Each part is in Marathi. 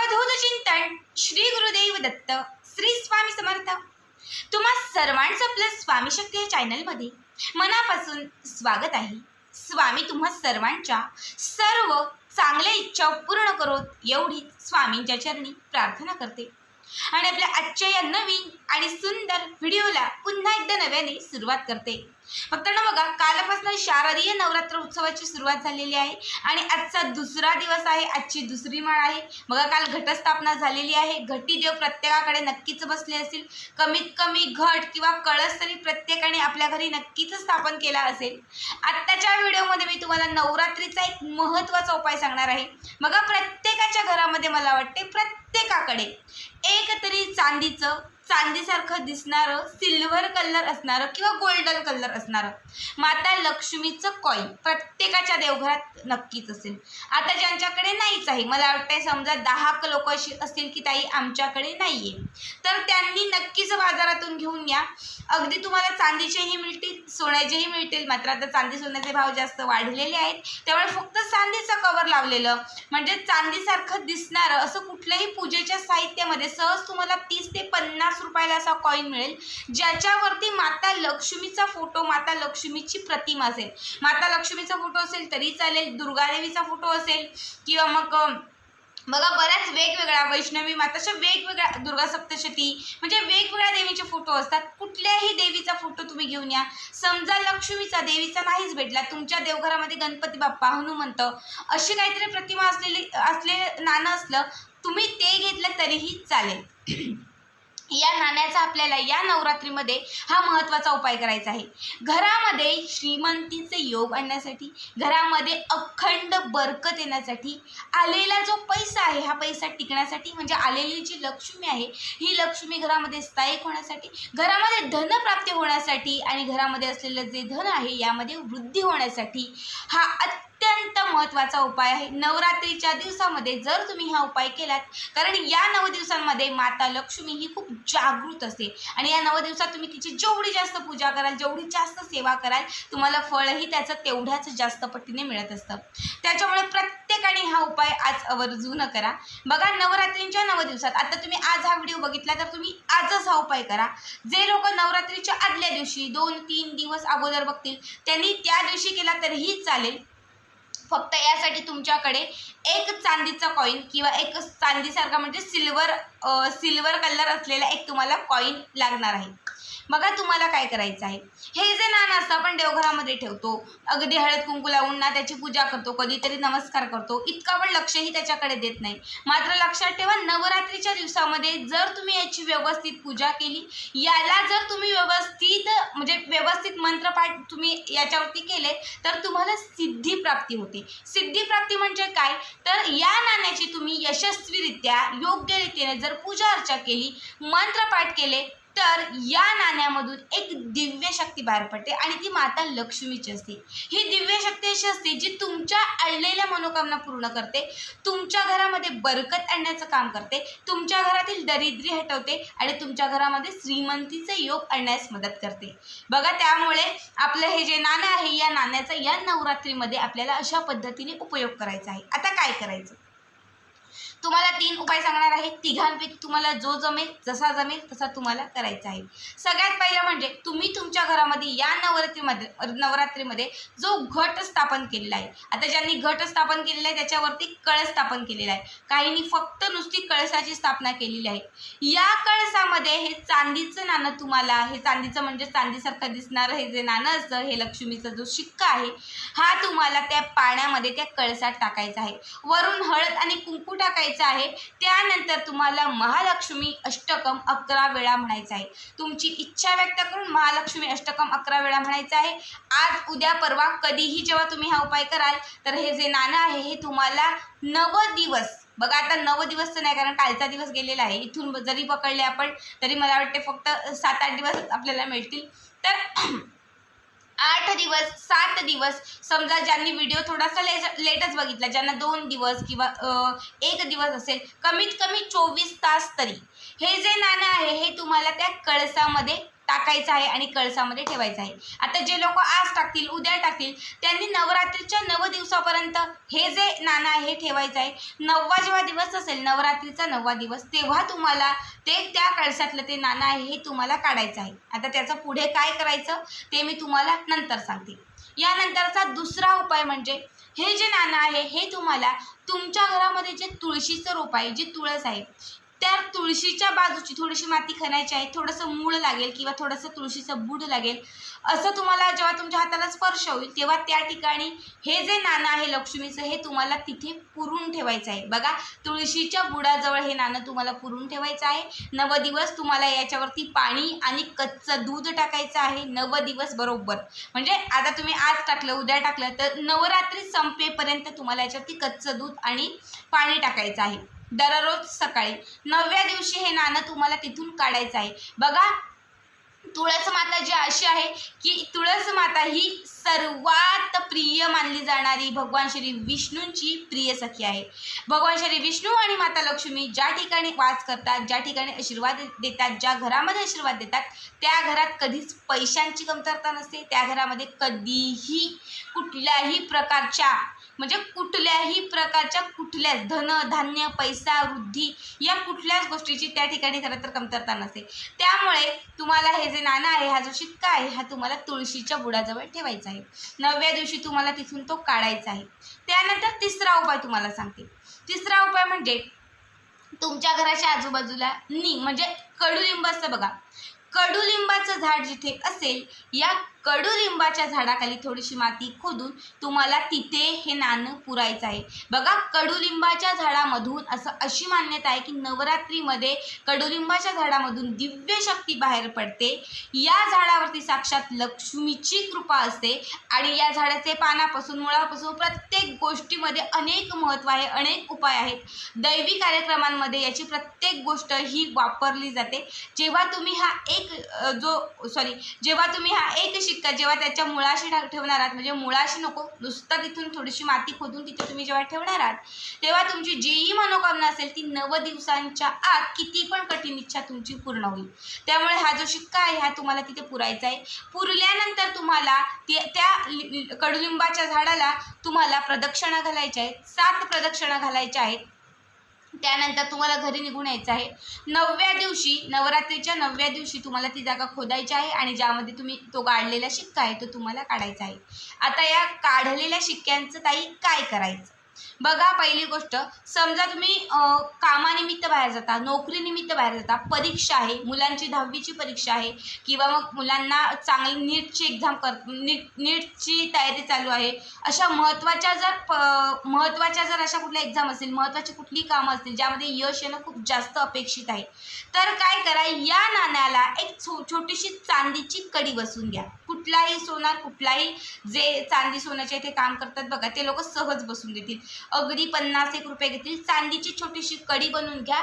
अवधूत चिंतन श्री गुरुदेव दत्त श्री स्वामी समर्थ। तुम्हा सर्वांचं आपलं स्वामी शक्ती या चॅनलमध्ये मनापासून स्वागत आहे। स्वामी तुम्हा सर्वांच्या सर्व चांगल्या इच्छा पूर्ण करोत एवढी स्वामींच्या चरणी प्रार्थना करते आणि आपल्या आजच्या या नवीन आणि सुंदर व्हिडिओला पुन्हा एकदा नव्याने सुरुवात करते। फक्त बघा, कालपासून शारदीय नवरात्र उत्सवाची सुरुवात झालेली आहे आणि आजचा दुसरा दिवस आहे, आजची दुसरी माळ आहे। बघा, काल घटस्थापना झालेली आहे। घटीदेव प्रत्येकाकडे नक्कीच बसले असतील। कमीत कमी घट किंवा कळस तरी प्रत्येकाने आपल्या घरी नक्कीच स्थापन केला असेल। आत्ताच्या व्हिडिओमध्ये मी तुम्हाला नवरात्रीचा एक महत्त्वाचा उपाय सांगणार आहे। बघा, प्रत्येकाच्या घरामध्ये मला वाटते प्रत्येकाकडे एक तरी चांदीसारखं दिसणारं सिल्वर कलर असणारं किंवा गोल्डन कलर असणारं माता लक्ष्मीचं कॉईन प्रत्येकाच्या देवघरात नक्कीच असेल। आता ज्यांच्याकडे नाहीच आहे, मला वाटतंय समजा 10 लोक अशी असतील की ताई आमच्याकडे नाहीये, तर त्यांनी नक्कीच बाजारातून घेऊन या। अगदी तुम्हाला चांदीचेही मिळतील, सोन्याचेही मिळतील। मात्र आता चांदी सोन्याचे भाव जास्त वाढलेले आहेत, त्यामुळे फक्त चांदीचं कवर लावलेलं म्हणजे चांदीसारखं दिसणारं असं कुठल्याही पूजेच्या साहित्यामध्ये सहज तुम्हाला 30 ते 50 रुपयाला असा कॉईन मिळेल, ज्याच्यावरती माता लक्ष्मीचा फोटो, माता लक्ष्मीची प्रतिमा असेल। माता लक्ष्मीचा फोटो असेल तरी चालेल, दुर्गादेवीचा फोटो असेल किंवा मग बघा बऱ्याच वेगवेगळ्या वैष्णवी माताच्या वेगवेगळ्या दुर्गा सप्तशती म्हणजे वेगवेगळ्या देवीचे फोटो असतात। कुठल्याही देवीचा फोटो तुम्ही घेऊन या। समजा लक्ष्मीचा, देवीचा नाहीच भेटला, तुमच्या देवघरामध्ये गणपती बाप्पा, हनुमंत अशी काहीतरी प्रतिमा असलेलं नाणं असलं, तुम्ही ते घेतलं तरीही चालेल। या नाण्याचा आपल्याला या नवरात्रीमध्ये हा महत्त्वाचा उपाय करायचा आहे। घरामध्ये श्रीमंतीचे योग आणण्यासाठी, घरामध्ये अखंड बरकत येण्यासाठी, आलेला जो पैसा आहे हा पैसा टिकण्यासाठी, म्हणजे आलेली जी लक्ष्मी आहे ही लक्ष्मी घरामध्ये स्थायिक होण्यासाठी, घरामध्ये धनप्राप्ती होण्यासाठी आणि घरामध्ये असलेलं जे धन आहे यामध्ये वृद्धी होण्यासाठी हा अत्यंत महत्त्वाचा उपाय आहे। नवरात्रीच्या दिवसामध्ये जर तुम्ही हा उपाय केलात, कारण या 9 दिवसांमध्ये माता लक्ष्मी ही खूप जागृत असते आणि या 9 दिवसात तुम्ही तिची जेवढी जास्त पूजा कराल, जेवढी जास्त सेवा कराल, तुम्हाला फळही त्याचं तेवढ्याच जास्त पटीने मिळत असतं। त्याच्यामुळे प्रत्येकाने हा उपाय आज आवर्जून करा। बघा, नवरात्रीच्या 9 दिवसात आता तुम्ही आज हा व्हिडिओ बघितला तर तुम्ही आजच हा उपाय करा। जे लोक नवरात्रीच्या आदल्या दिवशी 2-3 दिवस अगोदर बघतील त्यांनी त्या दिवशी केला तरीही चालेल। फक्त यासाठी तुमच्याकडे एक चांदीचा कॉईन किंवा एक चांदीसारखा म्हणजे सिल्वर कलर असलेला एक तुम्हाला कॉईन लागणार आहे। बघा, तुम्हाला काय करायचं आहे, हे जे नाणं असतं आपण देवघरामध्ये ठेवतो, अगदी हळद कुंकू लावून ना त्याची पूजा करतो, कधीतरी नमस्कार करतो, इतका पण लक्षही त्याच्याकडे देत नाही। मात्र लक्षात ठेवा, नवरात्रीच्या दिवसामध्ये जर तुम्ही याची व्यवस्थित पूजा केली, याला जर तुम्ही व्यवस्थित मंत्रपाठ तुम्ही याच्यावरती केले तर तुम्हाला सिद्धिप्राप्ती होते। सिद्धिप्राप्ती म्हणजे काय, तर या नाण्याची तुम्ही यशस्वीरित्या योग्य रीतीने जर पूजा अर्चा केली, मंत्रपाठ केले तर या नाण्यामधून एक दिव्य शक्ती बाहेर पडते आणि ती माता लक्ष्मीची असते। ही दिव्य शक्ती अशी असते जी तुमच्या अडलेल्या मनोकामना पूर्ण करते, तुमच्या घरामध्ये बरकत आणण्याचं काम करते, तुमच्या घरातील दरिद्री हटवते आणि तुमच्या घरामध्ये श्रीमंतीचे योग आणण्यास मदत करते। बघा, त्यामुळे आपलं हे जे नाणं आहे या नाण्याचा या नवरात्रीमध्ये आपल्याला अशा पद्धतीने उपयोग करायचा आहे। आता काय करायचं, तुम्हाला 3 उपाय सांगणार आहे। तिघांपैकी तुम्हाला जो जमेल, जसा जमेल तसा तुम्हाला करायचा आहे। सगळ्यात पहिलं म्हणजे तुम्ही तुमच्या घरामध्ये या नवरात्रीमध्ये जो घट स्थापन केलेला आहे, आता ज्यांनी घट स्थापन केलेला आहे त्याच्यावरती कळस स्थापन केलेला आहे, काहींनी फक्त नुसती कळसाची स्थापना केलेली आहे। या कळसामध्ये हे चांदीचं नाणं तुम्हाला, हे चांदीचं म्हणजे चांदीसारखं दिसणारं हे जे नाणं असतं, हे लक्ष्मीचा जो शिक्का आहे हा तुम्हाला त्या पाण्यामध्ये, त्या कळसात टाकायचा आहे। वरून हळद आणि कुंकू टाकायचं आहे। त्यानंतर तुम्हाला महालक्ष्मी अष्टकम 11 वेळा म्हणायचं आहे। तुमची इच्छा व्यक्त करून महालक्ष्मी अष्टकम 11 वेळा म्हणायचं आहे। आज, उद्या, परवा कधीही जेव्हा तुम्ही हा उपाय कराल तर हे जे नाणं आहे हे तुम्हाला 9 दिवस, बघा आता 9 दिवस तर नाही कारण कालचा दिवस गेलेला आहे, इथून जरी पकडले आपण तरी मला वाटते फक्त 7-8 दिवस आपल्याला मिळतील। तर 8 दिवस 7 दिवस, समजा ज्यांनी व्हिडिओ थोडासा लेटच बघितला, ज्यांना 2 दिवस किंवा 1 दिवस असेल, कमीत कमी 24 तास तरी हे जे नाणं आहे हे तुम्हाला त्या कळसामध्ये टाकायचं आहे आणि कळसामध्ये ठेवायचं आहे. आता जे लोक आज टाकतील, उद्या टाकतील, त्यांनी नवरात्रीच्या 9 दिवसापर्यंत हे जे नाणं आहे हे ठेवायचं आहे. 9वा जेव्हा दिवस असेल, नवरात्रीचा 9वा दिवस, तेव्हा तुम्हाला ते त्या कळसातलं ते नाणं आहे हे तुम्हाला काढायचं आहे. आता त्याचं पुढे काय करायचं ते मी तुम्हाला नंतर सांगते. यानंतरचा दुसरा उपाय म्हणजे हे जे नाणं आहे हे तुम्हाला तुमच्या घरामध्ये जे तुळशीचं रोप आहे, जी तुळस आहे, त्या तुळशीच्या बाजूची थोडीशी माती खणायची आहे. थोडंसं मूळ लागेल किंवा थोडंसं तुळशीचं बूड लागेल. असं तुम्हाला जेव्हा तुमच्या हाताला स्पर्श होईल तेव्हा त्या ठिकाणी हे जे नाणं आहे लक्ष्मीचं हे तुम्हाला तिथे पुरून ठेवायचं आहे. बघा, तुळशीच्या बुडाजवळ हे नाणं तुम्हाला पुरून ठेवायचं आहे. 9 दिवस तुम्हाला याच्यावरती पाणी आणि कच्चं दूध टाकायचं आहे. 9 दिवस बरोबर, म्हणजे आता तुम्ही आज टाकलं, उद्या टाकलं, तर नवरात्री संपेपर्यंत तुम्हाला याच्यावरती कच्चं दूध आणि पाणी टाकायचं आहे. दररोज सकाळी 9व्या दिवशी हे नाणं तुम्हाला तिथून काढायचं आहे. बघा, तुळस माता जी अशी आहे की तुळस माता ही सर्वात प्रिय मानली जाणारी भगवान श्री विष्णूंची प्रिय सखी आहे. भगवान श्री विष्णू आणि माता लक्ष्मी ज्या ठिकाणी वास करतात, ज्या ठिकाणी आशीर्वाद देतात, ज्या घरामध्ये आशीर्वाद देतात, त्या घरात कधीच पैशांची कमतरता नसते. त्या घरामध्ये कधीही कुठल्याही प्रकारच्या कुठल्याच धन, धान्य, पैसा, वृद्धी या कुठल्याच गोष्टीची त्या ठिकाणी खरं तर कमतरता नसते. त्यामुळे तुम्हाला हे जे नाणं आहे, हा जो शिक्का आहे, हा तुम्हाला तुळशीच्या बुडाजवळ ठेवायचा आहे. 9व्या दिवशी तुम्हाला तिथून तो काढायचा आहे. त्यानंतर तिसरा उपाय तुम्हाला सांगते. तिसरा उपाय म्हणजे तुमच्या घराच्या आजूबाजूला म्हणजे कडुलिंब असतं बघा, कडुलिंबाचं झाड जिथे असेल, या कडुलिंबाच्या झाडाखाली थोडीशी माती खोदून तुम्हाला तिथे हे नाणं पुरायचं आहे. बघा, कडुलिंबाच्या झाडामधून अशी मान्यता आहे की नवरात्रीमध्ये कडुलिंबाच्या झाडामधून दिव्य शक्ती बाहेर पडते. या झाडावरती साक्षात लक्ष्मीची कृपा असते आणि या झाडाचे पानापासून, मुळापासून प्रत्येक गोष्टीमध्ये अनेक महत्त्व आहे, अनेक उपाय आहेत. दैवी कार्यक्रमांमध्ये याची प्रत्येक गोष्ट ही वापरली जाते. जेव्हा तुम्ही हा एक शिक्का जेव्हा त्याच्या मुळाशी ठेवणार आहात, म्हणजे मुळाशी नको, नुसतं तिथून थोडीशी माती खोदून तिथे तुम्ही जेव्हा ठेवणार आहात, तेव्हा तुमची जीही मनोकामना असेल ती 9 दिवसांच्या आत किती पण कठीण इच्छा तुमची पूर्ण होईल. त्यामुळे हा जो शिक्का आहे हा तुम्हाला तिथे पुरायचा आहे. पुरल्यानंतर तुम्हाला त्या कडुलिंबाच्या झाडाला तुम्हाला प्रदक्षिणा घालायच्या आहेत, 7 प्रदक्षिणा घालायच्या आहेत. त्यानंतर तुम्हाला घरी निघून यायचं आहे. 9व्या दिवशी, नवरात्रीच्या 9व्या दिवशी तुम्हाला ती जागा खोदायची आहे आणि ज्यामध्ये तुम्ही तो काढलेला शिक्का आहे तो तुम्हाला काढायचा आहे. आता या काढलेल्या शिक्क्यांचं ताई काय करायचं? बघा, पहिली गोष्ट, समजा तुम्ही कामानिमित्त बाहेर जाता, नोकरीनिमित्त बाहेर जाता, परीक्षा आहे, मुलांची 10वीची परीक्षा आहे किंवा मग मुलांना चांगली नीटची एक्झाम नीटची तयारी चालू आहे, अशा महत्त्वाच्या जर अशा कुठल्या एक्झाम असतील, महत्त्वाची कुठली कामं असतील ज्यामध्ये यश येणं खूप जास्त अपेक्षित आहे, तर काय करा, या नाण्याला एक छोटीशी चांदीची कडी बसवून घ्या. कुठलाही सोनार, कुठलाही जे चांदी सोन्याचे इथे काम करतात बघा, ते लोक सहज बसून देतील. अगदी 50-1 रुपये घेतील. चांदीची छोटीशी कडी बनवून घ्या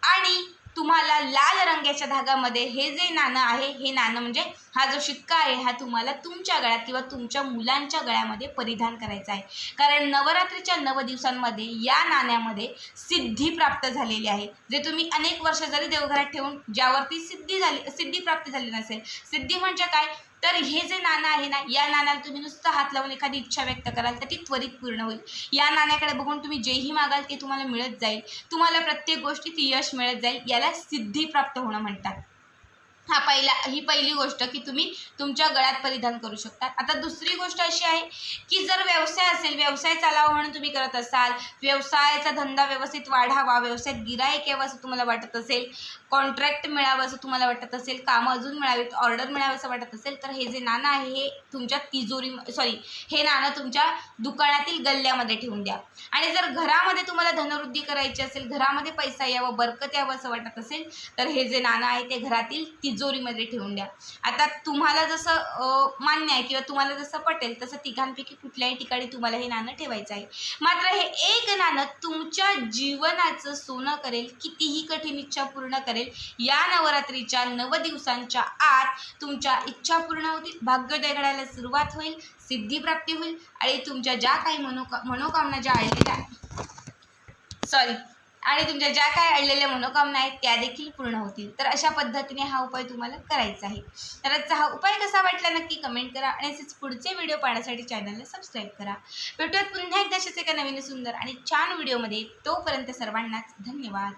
आणि तुम्हाला लाल रंगाच्या धागामध्ये हे जे नाणं आहे, हे नाणं म्हणजे हा जो शिक्का आहे, हा तुम्हाला तुमच्या गळ्यात किंवा तुमच्या मुलांच्या गळ्यामध्ये परिधान करायचा आहे. कारण नवरात्रीच्या 9 दिवसांमध्ये या नाण्यामध्ये सिद्धी प्राप्त झालेली आहे. जे तुम्ही अनेक वर्ष जरी देवघरात ठेवून ज्यावरती सिद्धी प्राप्त झाली नसेल, सिद्धी म्हणजे काय, तर हे जे नाणं आहे ना, या नाण्याला तुम्ही नुसतं हात लावून एखादी इच्छा व्यक्त कराल तर ती त्वरित पूर्ण होईल. या नाण्याकडे बघून तुम्ही जेही मागाल ते तुम्हाला मिळत जाईल. तुम्हाला प्रत्येक गोष्टीत यश मिळत जाईल. याला सिद्धी प्राप्त होणं म्हणतात. ही पहिली गोष्ट की तुम्ही तुमच्या गळ्यात परिधान करू शकता. आता दुसरी गोष्ट अशी आहे की जर व्यवसाय असेल, व्यवसाय चालावा म्हणून तुम्ही करत असाल, व्यवसायाचा धंदा व्यवस्थित वाढावा, व्यवसायात गिराईक यावं असं तुम्हाला वाटत असेल, कॉन्ट्रॅक्ट मिळावं असं तुम्हाला वाटत असेल, कामं अजून मिळावीत, ऑर्डर मिळावं असं वाटत असेल, तर हे जे नाणं आहे हे तुमच्या हे नाणं तुमच्या दुकानातील गल्ल्यामध्ये ठेवून द्या. आणि जर घरामध्ये तुम्हाला धनवृद्धी करायची असेल, घरामध्ये पैसा यावं, बरकत यावं असं वाटत असेल, तर हे जे नाणं आहे ते घरातील तिजोरीमध्ये ठेवून द्या. आता तुम्हाला जसं मान्य आहे किंवा तुम्हाला जसं पटेल तसं तिघांपैकी कुठल्याही ठिकाणी तुम्हाला हे नाणं ठेवायचं आहे. मात्र हे एक नाणं तुमच्या जीवनाचं सोनं करेल, कितीही कठीण इच्छा पूर्ण करेल. या नवरात्रीच्या 9 दिवसांच्या आत तुमच्या इच्छा पूर्ण होतील, भाग्योदय घडायला सुरुवात होईल, सिद्धिप्राप्ती होईल आणि तुमच्या ज्या काही मनोकामना ज्या आलेल्या आणि तुमच्या ज्या काय अडलेल्या मनोकामना आहेत त्या देखील पूर्ण होतील. तर अशा पद्धतीने हा उपाय तुम्हाला करायचा आहे. तर आजचा हा उपाय कसा वाटला नक्की कमेंट करा आणि असेच पुढचे व्हिडिओ पाहण्यासाठी चॅनलला सबस्क्राईब करा. भेटूयात पुन्हा एकदा अशाच एका नवीन सुंदर आणि छान व्हिडिओमध्ये. तोपर्यंत सर्वांनाच धन्यवाद.